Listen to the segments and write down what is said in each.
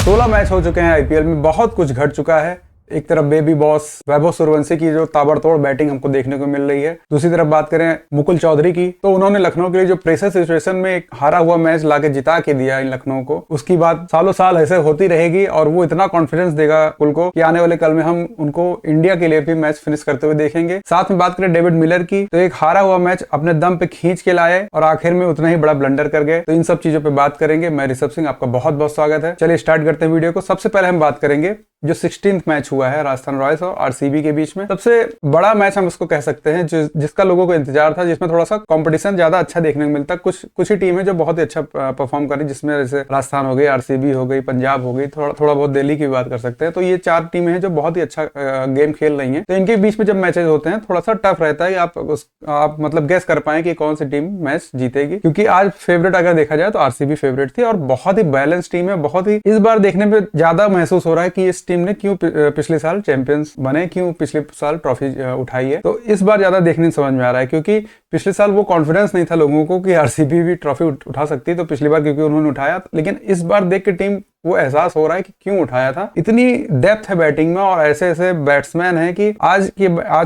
16 match हो चुके हैं आईपीएल में, बहुत कुछ घट चुका है। एक तरफ बेबी बॉस वैभव सूर्यवंशी की जो ताबड़तोड़ बैटिंग हमको देखने को मिल रही है, दूसरी तरफ बात करें मुकुल चौधरी की, तो उन्होंने लखनऊ के लिए जो प्रेशर सिचुएशन में एक हारा हुआ मैच लाके जिता के दिया इन लखनऊ को, उसकी बात सालों साल ऐसे होती रहेगी और वो इतना कॉन्फिडेंस देगा मुकुल को कि आने वाले कल में हम उनको इंडिया के लिए भी मैच फिनिश करते हुए देखेंगे। साथ में बात करें डेविड मिलर की, तो एक हारा हुआ मैच अपने दम पे खींच के लाए और आखिर में उतना ही बड़ा ब्लंडर कर गए। तो इन सब चीजों पे बात करेंगे। मैं ऋषभ सिंह, आपका बहुत बहुत स्वागत है। चलिए स्टार्ट करते हैं वीडियो को। सबसे पहले हम बात करेंगे जो 16th मैच हुआ है राजस्थान रॉयल्स और आरसीबी के बीच में। सबसे बड़ा मैच हम उसको कह सकते हैं जिसका लोगों को इंतजार था, जिसमें थोड़ा सा कंपटीशन ज्यादा अच्छा देखने को मिलता। कुछ ही टीम है जो बहुत ही अच्छा परफॉर्म करी, जिसमें जैसे राजस्थान हो गई, आरसीबी हो गई, पंजाब हो गई, थोड़ा बहुत दिल्ली की बात कर सकते हैं। तो ये 4 टीमें हैं जो बहुत ही अच्छा गेम खेल रही हैं। तो इनके बीच में जब मैचेस होते हैं थोड़ा सा टफ रहता है आप मतलब गेस कर पाए कि कौन सी टीम मैच जीतेगी, क्योंकि आज फेवरेट अगर देखा जाए तो आरसीबी फेवरेट थी और बहुत ही बैलेंस टीम है। बहुत ही इस बार देखने में ज्यादा महसूस हो रहा है कि इस टीम ने क्यों पिछले साल चैंपियंस बने, क्यों पिछले साल ट्रॉफी उठाई है। तो इस बार ज्यादा देखने समझ में आ रहा है, क्योंकि पिछले साल वो कॉन्फिडेंस नहीं था लोगों को कि आरसीबी भी ट्रॉफी उठा सकती है, तो पिछली बार क्योंकि उन्होंने उठाया, लेकिन इस बार देख के टीम वो एहसास हो रहा है कि क्यों उठाया था। इतनी डेप्थ है बैटिंग में और ऐसे ऐसे बैट्समैन हैं कि आज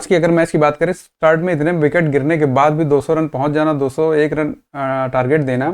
की अगर मैच की बात करें, स्टार्ट में इतने विकेट गिरने के बाद भी 200 रन पहुंच जाना, 201 रन टारगेट देना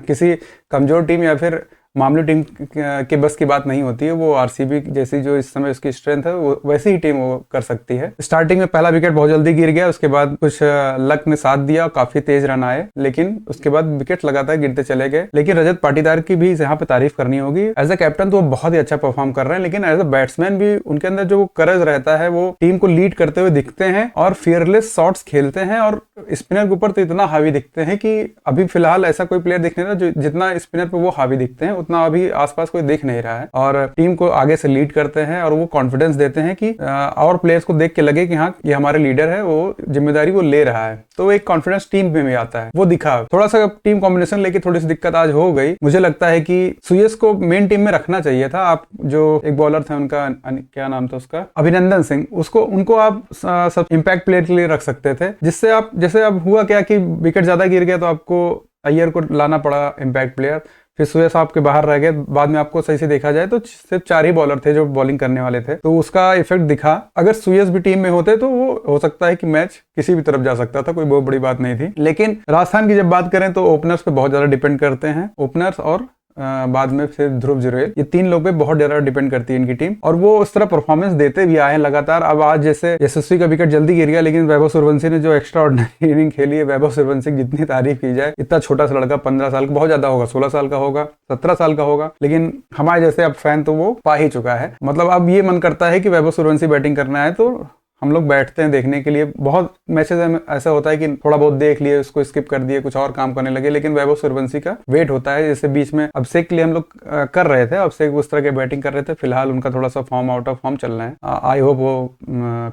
किसी कमजोर टीम या फिर मामूली टीम के बस की बात नहीं होती है। वो आरसीबी जैसी जो इस समय उसकी स्ट्रेंथ है, वो वैसी ही टीम वो कर सकती है। स्टार्टिंग में पहला विकेट बहुत जल्दी गिर गया, उसके बाद कुछ लक ने साथ दिया, काफी तेज रन आए, लेकिन उसके बाद विकेट लगातार गिरते चले गए। लेकिन रजत पाटीदार की भी यहाँ पे तारीफ करनी होगी। एज अ कैप्टन तो वो बहुत ही अच्छा परफॉर्म कर रहे हैं, लेकिन एज अ बैट्समैन भी उनके अंदर जो करेज रहता है, वो टीम को लीड करते हुए दिखते हैं और फियरलेस शॉट्स खेलते हैं और स्पिनर के ऊपर तो इतना हावी दिखते हैं कि अभी फिलहाल ऐसा कोई प्लेयर दिखने रहा जो जितना स्पिनर पे वो हावी दिखते हैं, उतना अभी आसपास कोई देख नहीं रहा है। और टीम को आगे से लीड करते हैं और वो कॉन्फिडेंस देते हैं कि और प्लेयर्स को देख के लगे कि हाँ ये हमारे लीडर है, वो जिम्मेदारी वो ले रहा है। तो एक कॉन्फिडेंस टीम में भी आता है, वो दिखा। थोड़ा सा टीम कॉम्बिनेशन लेके थोड़ी सी दिक्कत आज हो गई। मुझे लगता है कि सुयस को मेन टीम में रखना चाहिए था। आप जो एक बॉलर थे, उनका क्या नाम था उसका, अभिनंदन सिंह, उनको आप सब इम्पैक्ट प्लेयर के लिए रख सकते थे, जिससे आप जैसे अब हुआ क्या कि विकेट ज्यादा गिर गया तो आपको अय्यर को लाना पड़ा इम्पैक्ट प्लेयर, फिर सुयस आपके बाहर रह गए। बाद में आपको सही से देखा जाए तो सिर्फ 4 ही बॉलर थे जो बॉलिंग करने वाले थे, तो उसका इफेक्ट दिखा। अगर सुयस भी टीम में होते तो वो हो सकता है कि मैच किसी भी तरफ जा सकता था, कोई बहुत बड़ी बात नहीं थी। लेकिन राजस्थान की जब बात करें तो ओपनर्स पे बहुत ज्यादा डिपेंड करते हैं, ओपनर्स और बाद में फिर ध्रुव जुरेल, ये 3 लोग पे बहुत ज्यादा डिपेंड करती है इनकी टीम, और वो उस तरह परफॉर्मेंस देते भी आए हैं लगातार। अब आज जैसे यशस्वी का विकेट जल्दी गिर गया, लेकिन वैभव सूर्यवंशी ने जो एक्स्ट्रा ऑर्डिनरी इनिंग खेली है, वैभव सूर्यवंशी की जितनी तारीफ की जाए, इतना छोटा सा लड़का, 15 साल का, बहुत ज्यादा होगा, 16 साल का होगा, 17 साल का होगा, लेकिन हमारे जैसे अब फैन तो वो पा ही चुका है। मतलब अब ये मन करता है कि वैभव सूर्यवंशी बैटिंग करना है तो हम लोग बैठते हैं देखने के लिए। बहुत मैचेस ऐसा होता है कि थोड़ा बहुत देख लिए, उसको स्किप कर दिए, कुछ और काम करने लगे, लेकिन वैभव सूर्यवंशी का वेट होता है। जैसे बीच में अभिषेक के लिए हम लोग कर रहे थे, अभिषेक उस तरह के बैटिंग कर रहे थे, फिलहाल उनका थोड़ा सा फॉर्म आउट ऑफ फॉर्म चल रहा है। आई होप वो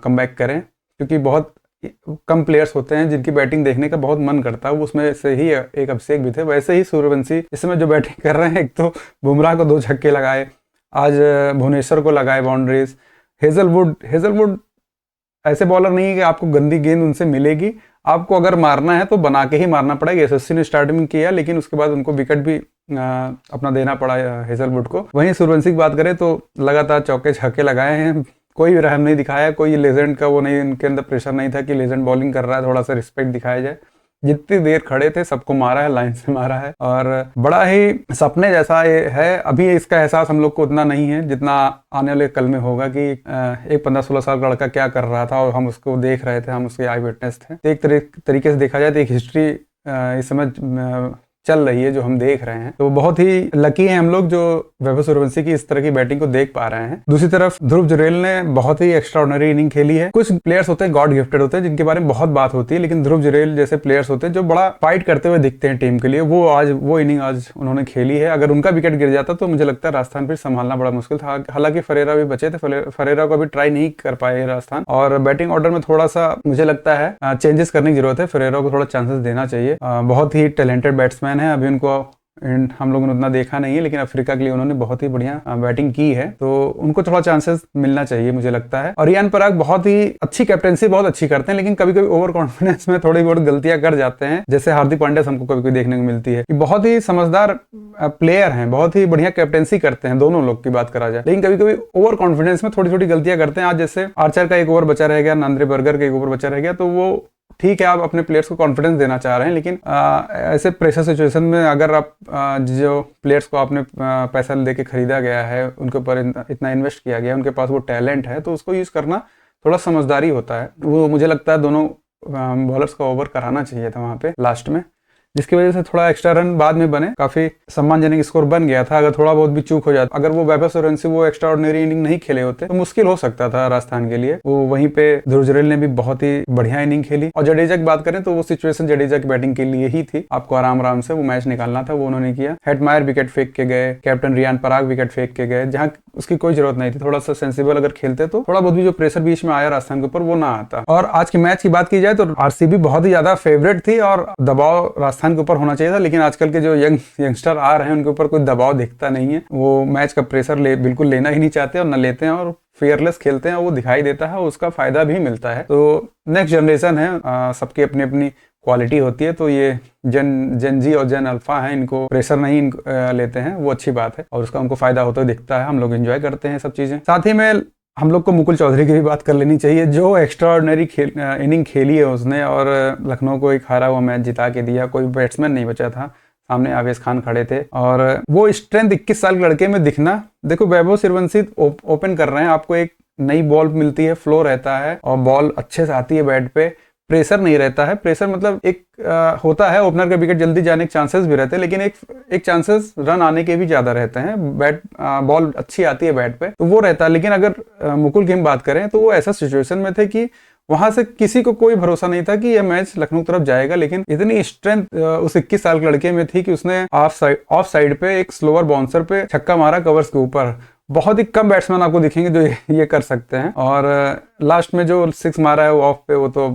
कम बैक करें, क्योंकि बहुत कम प्लेयर्स होते हैं जिनकी बैटिंग देखने का बहुत मन करता है, वो उसमें से ही एक अभिषेक भी थे। वैसे ही सूर्यवंशी इस समय जो बैटिंग कर रहे हैं, एक तो बुमराह को 2 छक्के लगाए, आज भुवनेश्वर को लगाए बाउंड्रीज। हेजलवुड ऐसे बॉलर नहीं है कि आपको गंदी गेंद उनसे मिलेगी, आपको अगर मारना है तो बना के ही मारना पड़ेगा। यशस्वी ने स्टार्टिंग में किया, लेकिन उसके बाद उनको विकेट भी अपना देना पड़ा हेजलवुड को। वहीं सूर्यवंशी की बात करें तो लगातार चौके छक्के लगाए हैं, कोई भी रहम नहीं दिखाया, कोई लेजेंड का वो नहीं, उनके अंदर प्रेशर नहीं था कि लेजेंड बॉलिंग कर रहा है, थोड़ा सा रिस्पेक्ट दिखाया जाए। जितनी देर खड़े थे सबको मारा है, लाइन से मारा है, और बड़ा ही सपने जैसा ये है। अभी इसका एहसास हम लोग को उतना नहीं है जितना आने वाले कल में होगा कि एक 15-16 साल का लड़का क्या कर रहा था और हम उसको देख रहे थे, हम उसके आई विटनेस थे। तो एक तरीके से देखा जाए तो एक हिस्ट्री इस समय चल रही है जो हम देख रहे हैं। तो बहुत ही लकी हैं हम लोग जो वैभव सूर्यवंशी की इस तरह की बैटिंग को देख पा रहे हैं। दूसरी तरफ ध्रुव जुरेल ने बहुत ही एक्स्ट्राऑर्डिनरी इनिंग खेली है। कुछ प्लेयर्स होते हैं गॉड गिफ्टेड होते हैं जिनके बारे में बहुत बात होती है, लेकिन ध्रुव जुरेल जैसे प्लेयर्स होते हैं जो बड़ा फाइट करते हुए दिखते हैं टीम के लिए, वो इनिंग आज उन्होंने खेली है। अगर उनका विकेट गिर जाता तो मुझे लगता है राजस्थान फिर संभालना बड़ा मुश्किल था। हालांकि फरेरा भी बचे थे, फरेरा को अभी ट्राई नहीं कर पाए राजस्थान, और बैटिंग ऑर्डर में थोड़ा सा मुझे लगता है चेंजेस करने की जरूरत है। फरेरा को थोड़ा चांसेस देना चाहिए, बहुत ही टैलेंटेड बैट्समैन है, अभी उनको हम लोगों ने उतना देखा नहीं है, लेकिन अफ्रीका के लिए उन्होंने बहुत ही बढ़िया बैटिंग की है, तो उनको थोड़ा चांसेस मिलना चाहिए मुझे लगता है। और रियान पराग बहुत ही अच्छी कैप्टेंसी बहुत अच्छी करते हैं, लेकिन कभी कभी ओवर कॉन्फिडेंस में थोड़ी बहुत गलतियां कर जाते हैं, जैसे हार्दिक पांड्या हमको कभी कभी देखने को मिलती है। बहुत ही समझदार प्लेयर हैं, बहुत ही बढ़िया कैप्टेंसी करते हैं, दोनों लोग की बात करा जाए, लेकिन कभी कभी ओवर कॉन्फिडेंस में थोड़ी थोड़ी गलतियां करते हैं। आज जैसे आर्चर का एक ओवर बचा रह गया, नंद्रे बर्गर का एक ओवर बचा रह गया, तो वो ठीक है, आप अपने प्लेयर्स को कॉन्फिडेंस देना चाह रहे हैं, लेकिन ऐसे प्रेशर सिचुएशन में अगर आप जो प्लेयर्स को आपने पैसा लेके खरीदा गया है, उनके ऊपर इतना इन्वेस्ट किया गया है, उनके पास वो टैलेंट है, तो उसको यूज करना थोड़ा समझदारी होता है। वो मुझे लगता है दोनों बॉलर्स को ओवर कराना चाहिए था वहां पे लास्ट में, जिसकी वजह से थोड़ा एक्स्ट्रा रन बाद में बने, काफी सम्मानजनक स्कोर बन गया था। अगर थोड़ा बहुत भी चूक हो जाता, अगर वो वैभव सूर्यवंशी वो एक्स्ट्रा ऑर्डिनरी इनिंग नहीं खेले होते तो मुश्किल हो सकता था राजस्थान के लिए। वो वहीं पे ध्रुव जुरैल ने भी बहुत ही बढ़िया इनिंग खेली, और जडेजा की बात करें तो वो सिचुएशन जडेजा की बैटिंग के लिए ही थी, आपको आराम आराम से वो मैच निकालना था, वो उन्होंने किया। हेटमायर विकेट फेंक के गए, कैप्टन रियान पराग विकेट फेंक के गए, जहां उसकी कोई जरूरत नहीं थी। थोड़ा सा सेंसिबल अगर खेलते तो थोड़ा बहुत भी जो प्रेशर बीच में आया राजस्थान के ऊपर वो ना आता। और आज के मैच की बात की जाए तो आरसीबी बहुत ही ज्यादा फेवरेट थी और दबाव राजस्थान के ऊपर होना चाहिए था, लेकिन आजकल के जो यंगस्टर आ रहे हैं उनके ऊपर कोई दबाव दिखता नहीं है। वो मैच का प्रेशर बिल्कुल लेना ही नहीं चाहते और न लेते हैं, और फेयरलेस खेलते हैं, वो दिखाई देता है, उसका फायदा भी मिलता है। तो नेक्स्ट जनरेशन है, सबकी अपनी अपनी क्वालिटी होती है, तो ये जेन जी और जेन अल्फा है, इनको प्रेशर नहीं लेते हैं, वो अच्छी बात है, और उसका उनको फायदा होता है दिखता है, हम लोग एंजॉय करते हैं सब चीजें। साथ ही में हम लोग को मुकुल चौधरी की भी बात कर लेनी चाहिए, जो एक्स्ट्रा ऑर्डिनरी इनिंग खेली है उसने, और लखनऊ को एक हारा हुआ मैच जिता के दिया। कोई बैट्समैन नहीं बचा था, सामने आवेश खान खड़े थे, और वो स्ट्रेंथ 21 साल के लड़के में दिखना। देखो वैभव सूर्यवंशी ओपन कर रहे हैं, आपको एक नई बॉल मिलती है, फ्लो रहता है और बॉल अच्छे से आती है बैट पे, प्रेशर नहीं रहता है। प्रेशर मतलब एक होता है, ओपनर का विकेट जल्दी जाने के चांसेस भी रहते हैं, लेकिन एक चांसेस रन आने के भी ज्यादा रहते हैं। बॉल अच्छी आती है बैट पे तो वो रहता है। लेकिन अगर मुकुल की हम बात करें तो वो ऐसा सिचुएशन में थे कि वहां से किसी को कोई भरोसा नहीं था कि यह मैच लखनऊ तरफ जाएगा, लेकिन इतनी स्ट्रेंथ उस 21 साल के लड़के में थी कि उसने ऑफ साइड पे एक स्लोअर बाउंसर पे छक्का मारा कवर्स के ऊपर। बहुत ही कम बैट्समैन आपको दिखेंगे जो ये कर सकते हैं, और लास्ट में जो 6 मारा है वो ऑफ पे, वो तो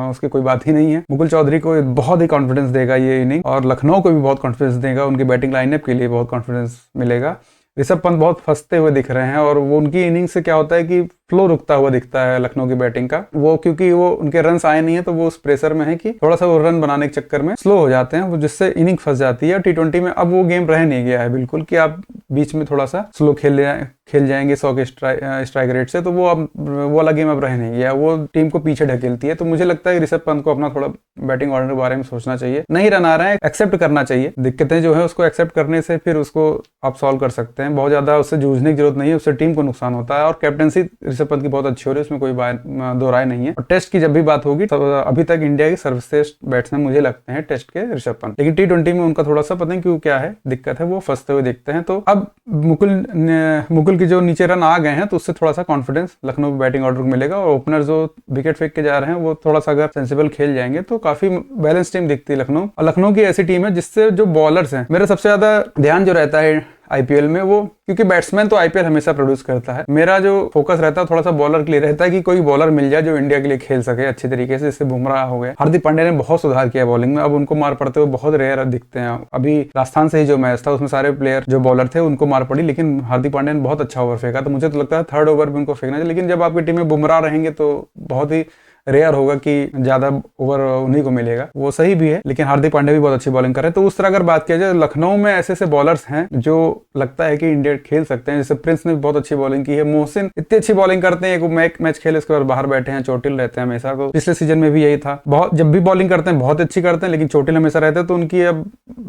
उसकी कोई बात ही नहीं है। मुकुल चौधरी को बहुत ही कॉन्फिडेंस देगा ये इनिंग, और लखनऊ को भी बहुत कॉन्फिडेंस देगा, उनकी बैटिंग लाइनअप के लिए बहुत कॉन्फिडेंस मिलेगा। ऋषभ पंत बहुत फंसते हुए दिख रहे हैं, और वो उनकी इनिंग से क्या होता है कि फ्लो रुकता हुआ दिखता है लखनऊ की बैटिंग का। वो क्योंकि वो उनके रन्स आए नहीं है, तो वो उस प्रेशर में है कि थोड़ा सा वो रन बनाने के चक्कर में स्लो हो जाते हैं, वो जिससे इनिंग फंस जाती है। T20 में अब वो गेम रह नहीं गया है बिल्कुल कि आप बीच में थोड़ा सा स्लो खेल जाएंगे 100 के स्ट्राइक रेट से, तो वो वाला गेम अब रह नहीं गया, वो टीम को पीछे ढकेलती है। तो मुझे लगता है ऋषभ पंत को अपना थोड़ा बैटिंग ऑर्डर के बारे में सोचना चाहिए। नहीं रन आ रहे हैं, एक्सेप्ट करना चाहिए, दिक्कतें जो है उसको एक्सेप्ट करने से फिर उसको आप सॉल्व कर सकते हैं। बहुत ज्यादा उससे जूझने की जरूरत नहीं है, उससे टीम को नुकसान होता है। और कैप्टनसी ऋषभ पंत की बहुत अच्छी हो रही है, उसमें कोई दो राय नहीं है। और टेस्ट की जब भी बात होगी तो अभी तक इंडिया के सर्वश्रेष्ठ बैट्समैन मुझे लगते हैं टेस्ट के ऋषभ पंत, लेकिन T20 में उनका थोड़ा सा पता नहीं क्यों क्या है दिक्कत है, वो फंसते हुए दिखते हैं। तो अब मुकुल की जो नीचे रन आ गए हैं तो उससे थोड़ा सा कॉन्फिडेंस लखनऊ बैटिंग ऑर्डर को मिलेगा, और ओपनर जो विकेट फेंक के जा रहे हैं वो थोड़ा सा अगर सेंसिबल खेल जाएंगे तो काफी बैलेंस टीम दिखती है लखनऊ। और लखनऊ की ऐसी टीम है जिससे जो बॉलर्स हैं, मेरा सबसे ज्यादा ध्यान जो रहता है आईपीएल में, वो क्योंकि बैट्समैन तो आईपीएल हमेशा प्रोड्यूस करता है, मेरा जो फोकस रहता है थोड़ा सा बॉलर के लिए रहता है कि कोई बॉलर मिल जाए जो इंडिया के लिए खेल सके अच्छी तरीके से। जैसे बुमराह हो गए, हार्दिक पांड्या ने बहुत सुधार किया बॉलिंग में, अब उनको मार पड़ते हुए बहुत रेयर दिखते हैं। अभी राजस्थान से ही जो मैच था उसमें सारे प्लेयर जो बॉलर थे उनको मार पड़ी, लेकिन हार्दिक पांड्या ने बहुत अच्छा ओवर फेंका, तो मुझे तो लगता है 3rd ओवर में उनको फेंकना चाहिए। लेकिन जब आपकी टीम में बुमराह रहेंगे तो बहुत ही रेयर होगा कि ज्यादा ओवर उन्हीं को मिलेगा, वो सही भी है। लेकिन हार्दिक पांड्या भी बहुत अच्छी बॉलिंग कर रहे हैं। तो उस तरह अगर बात किया जाए, लखनऊ में ऐसे ऐसे बॉलर्स हैं जो लगता है कि इंडिया खेल सकते हैं। जैसे प्रिंस ने बहुत अच्छी बॉलिंग की है, मोहसिन इतनी अच्छी बॉलिंग करते हैं, एक मैच खेले उसके बाद बाहर बैठे हैं, चोटिल रहते हैं हमेशा। तो पिछले सीजन में भी यही था, बहुत जब भी बॉलिंग करते हैं बहुत अच्छी करते हैं, लेकिन चोटिल हमेशा रहते हैं। तो उनकी अब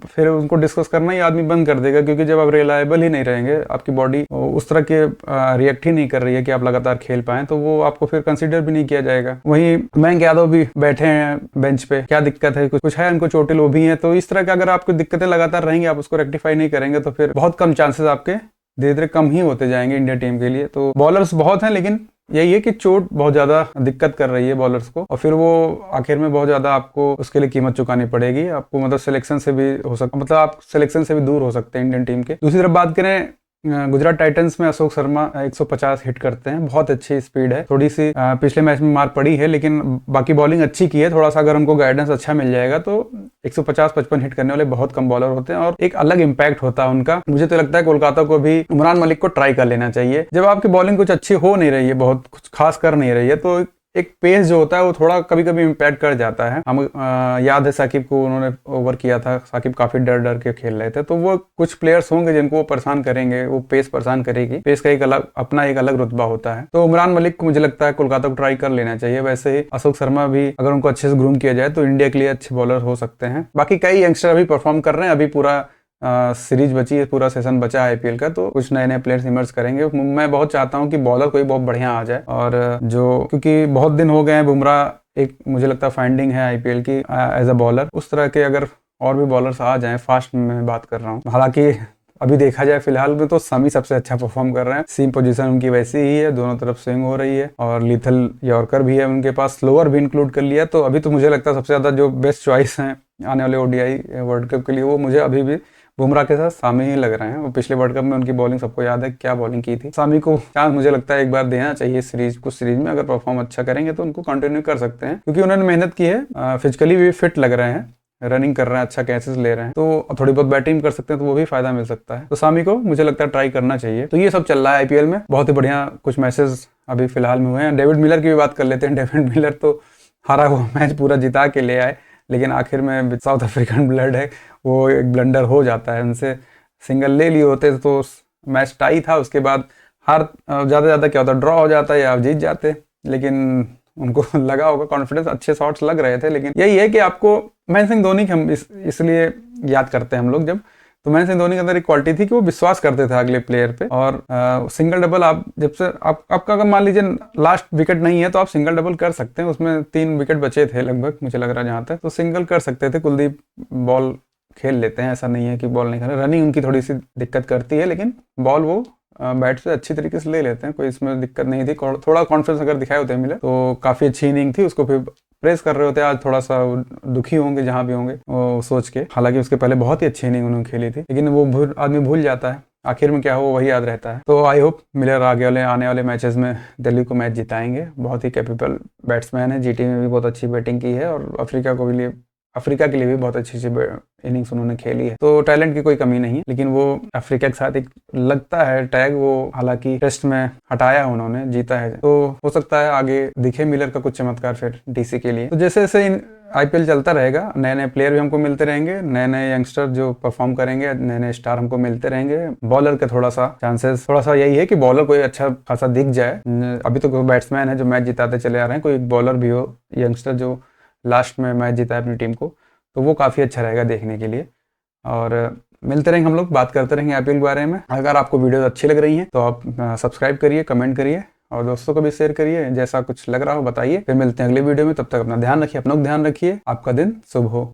फिर उनको डिस्कस करना ही आदमी बंद कर देगा, क्योंकि जब आप रिलायबल ही नहीं रहेंगे, आपकी बॉडी उस तरह के रिएक्ट ही नहीं कर रही है कि आप लगातार खेल पाए, तो वो आपको फिर कंसिडर भी नहीं किया जाएगा। वहीं मयंक यादव भी बैठे हैं बेंच पे, क्या दिक्कत है, कुछ है उनको चोटिल, वो भी है। तो इस तरह के अगर आपको दिक्कतें लगातार रहेंगी, आप उसको रेक्टिफाई नहीं करेंगे, तो फिर बहुत कम चांसेस आपके धीरे धीरे कम ही होते जाएंगे इंडिया टीम के लिए। तो बॉलर्स बहुत हैं, लेकिन यही है कि चोट बहुत ज्यादा दिक्कत कर रही है बॉलर्स को, और फिर वो आखिर में बहुत ज्यादा आपको उसके लिए कीमत चुकानी पड़ेगी। आपको मतलब सिलेक्शन से भी हो सकता, मतलब आप सिलेक्शन से भी दूर हो सकते हैं इंडियन टीम के। दूसरी तरफ बात करें गुजरात टाइटंस में अशोक शर्मा 150 हिट करते हैं, बहुत अच्छी स्पीड है। थोड़ी सी पिछले मैच में मार पड़ी है, लेकिन बाकी बॉलिंग अच्छी की है। थोड़ा सा अगर उनको गाइडेंस अच्छा मिल जाएगा तो 150-55 हिट करने वाले बहुत कम बॉलर होते हैं और एक अलग इंपैक्ट होता है उनका। मुझे तो लगता है कोलकाता को भी उमरान मलिक को ट्राई कर लेना चाहिए। जब आपकी बॉलिंग कुछ अच्छी हो नहीं रही है, बहुत कुछ खास कर नहीं रही है, तो एक पेस जो होता है वो थोड़ा कभी कभी इम्पैक्ट कर जाता है। हम याद है साकिब को उन्होंने ओवर किया था, साकिब काफी डर डर के खेल रहे थे। तो वो कुछ प्लेयर्स होंगे जिनको वो परेशान करेंगे, वो पेस परेशान करेगी। पेस का एक अलग अपना एक अलग रुतबा होता है। तो उमरान मलिक को मुझे लगता है कोलकाता को ट्राई कर लेना चाहिए। वैसे ही अशोक शर्मा भी अगर उनको अच्छे से ग्रूम किया जाए तो इंडिया के लिए अच्छे बॉलर हो सकते हैं। बाकी कई यंगस्टर अभी परफॉर्म कर रहे हैं। अभी पूरा सीरीज बची है, पूरा सेशन बचा है आईपीएल का, तो कुछ नए नए प्लेयर्स इमर्ज करेंगे। मैं बहुत चाहता हूं कि बॉलर कोई बहुत बढ़िया आ जाए, और क्योंकि बहुत दिन हो गए हैं, बुमराह एक मुझे लगता है फाइंडिंग है आईपीएल की एज अ बॉलर। उस तरह के अगर और भी बॉलर्स आ जाएं, फास्ट में बात कर रहा हूँ। हालांकि अभी देखा जाए फिलहाल में तो शमी सबसे अच्छा परफॉर्म कर रहे हैं। सीम पोजीशन उनकी वैसी ही है, दोनों तरफ स्विंग हो रही है और लीथल यॉर्कर भी है उनके पास, स्लोअर भी इंक्लूड कर लिया। तो अभी तो मुझे लगता है सबसे ज्यादा जो बेस्ट चॉइस है आने वाले ओडीआई वर्ल्ड कप के लिए, वो मुझे अभी भी बुमराह के साथ सामी ही लग रहे हैं। वो पिछले वर्ल्ड कप में उनकी बॉलिंग सबको याद है, क्या बॉलिंग की थी। सामी को चांस मुझे लगता है एक बार देना चाहिए सीरीज, कुछ सीरीज में अगर परफॉर्म अच्छा करेंगे तो उनको कंटिन्यू कर सकते हैं, क्योंकि उन्होंने मेहनत की है, फिजिकली भी फिट लग रहे हैं, रनिंग कर रहे हैं, अच्छा कैचेस ले रहे हैं, तो थोड़ी बहुत बैटिंग कर सकते हैं, तो वो भी फायदा मिल सकता है। तो सामी को मुझे लगता है ट्राई करना चाहिए। तो ये सब चल रहा है आईपीएल में, बहुत ही बढ़िया कुछ मैचेस अभी फिलहाल में हुए हैं। डेविड मिलर की भी बात कर लेते हैं। डेविड मिलर तो हारा हुआ मैच पूरा जिता के ले आए, लेकिन आखिर में साउथ अफ्रीकन ब्लड है, वो एक ब्लंडर हो जाता है। उनसे सिंगल ले लिए होते तो मैच टाई था, उसके बाद हार ज्यादा क्या होता, ड्रॉ हो जाता या आप जीत जाते। लेकिन उनको लगा होगा कॉन्फिडेंस, अच्छे शॉट्स लग रहे थे। लेकिन यही है कि आपको महेंद्र सिंह धोनी की हम इसलिए याद करते हैं हम लोग, जब तो महेंद्र सिंह धोनी के अंदर एक क्वालिटी थी कि वो विश्वास करते थे अगले प्लेयर पे। और सिंगल डबल आप जब से आपका अगर मान लीजिए लास्ट विकेट नहीं है तो आप सिंगल डबल कर सकते हैं। उसमें 3 विकेट बचे थे लगभग, मुझे लग रहा है जहां तक, तो सिंगल कर सकते थे। कुलदीप बॉल खेल लेते हैं, ऐसा नहीं है कि बॉल नहीं खेल, रनिंग उनकी थोड़ी सी दिक्कत करती है, लेकिन बॉल वो बैट से अच्छी तरीके से ले लेते हैं, कोई इसमें दिक्कत नहीं थी। थोड़ा कॉन्फिडेंस अगर दिखाए होते मिले तो काफी अच्छी इनिंग थी। उसको फिर प्रेस कर रहे होते, आज थोड़ा सा दुखी होंगे जहां भी होंगे वो सोच के। हालांकि उसके पहले बहुत ही अच्छी इनिंग उन्होंने खेली थी, लेकिन वो आदमी भूल जाता है, आखिर में क्या हो वही याद रहता है। तो आई होप मिलर आने वाले मैचेस में दिल्ली को मैच जिताएंगे। बहुत ही कैपेबल बैट्समैन है, जीटी में भी बहुत अच्छी बैटिंग की है और अफ्रीका के लिए भी बहुत अच्छी इनिंग्स उन्होंने खेली है। तो टैलेंट की कोई कमी नहीं है, लेकिन वो अफ्रीका के साथ एक लगता है टैग, वो हालांकि टेस्ट में हटाया उन्होंने, जीता है, तो हो सकता है आगे दिखे मिलर का कुछ चमत्कार फिर डीसी के लिए। तो जैसे जैसे आईपीएल चलता रहेगा, नए नए प्लेयर भी हमको मिलते रहेंगे, नए नए यंगस्टर जो परफॉर्म करेंगे, नए नए स्टार हमको मिलते रहेंगे। बॉलर के थोड़ा सा यही है कि बॉलर कोई अच्छा खासा दिख जाए। अभी तो कोई बैट्समैन है जो मैच जिताते चले आ रहे हैं, कोई बॉलर भी हो यंगस्टर जो लास्ट में मैच जीता है अपनी टीम को, तो वो काफ़ी अच्छा रहेगा देखने के लिए। और मिलते रहेंगे हम लोग, बात करते रहेंगे आईपीएल के बारे में। अगर आपको वीडियो अच्छी लग रही हैं तो आप सब्सक्राइब करिए, कमेंट करिए और दोस्तों को भी शेयर करिए। जैसा कुछ लग रहा हो बताइए। फिर मिलते हैं अगले वीडियो में, तब तक अपना ध्यान रखिए, अपना ध्यान रखिए। आपका दिन शुभ हो।